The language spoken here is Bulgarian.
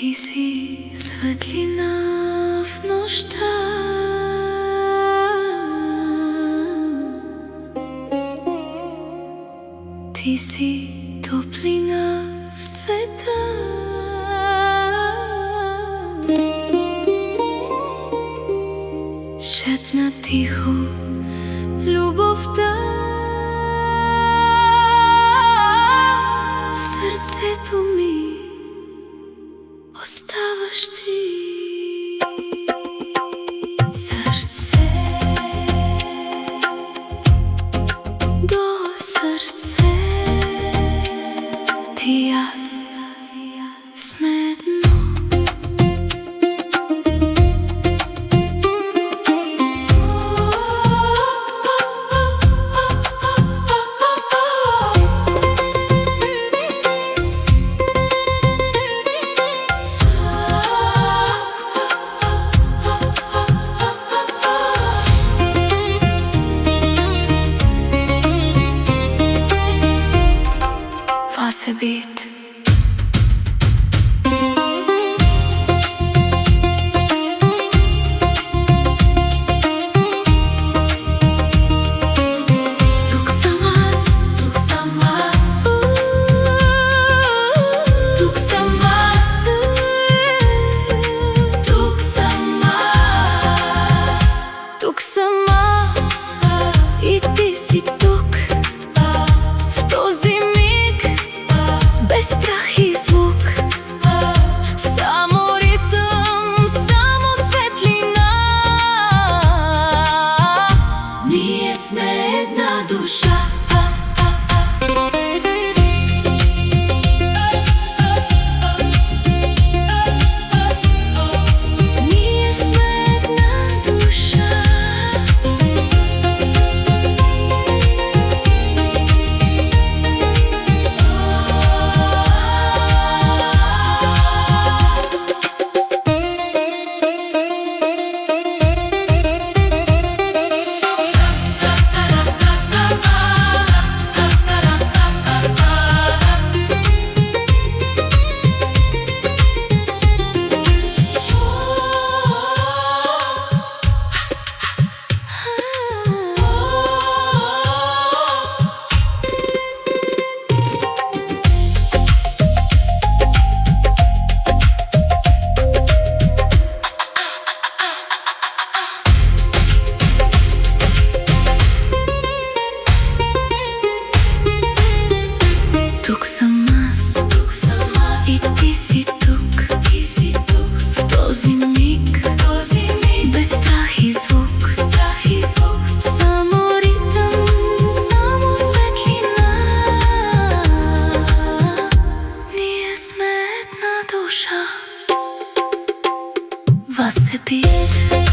Ти си светлина в нощта, ти си топлина в света. Шепна тихо любовта, в сърцето ми оставаш ти. Сърце до сърце, ти и аз сме едно. Beat. Тук съм аз, тук съм аз, тук съм аз, тук съм аз, тук съм аз и ти си тук в този без страх и звук, само ритъм, само светлина. Ние сме една душа. Ние сме една душа. Тук съм аз и ти си тук в този миг, без страх и звук, само ритъм, само светлина. Ние сме една душа. Was a beat.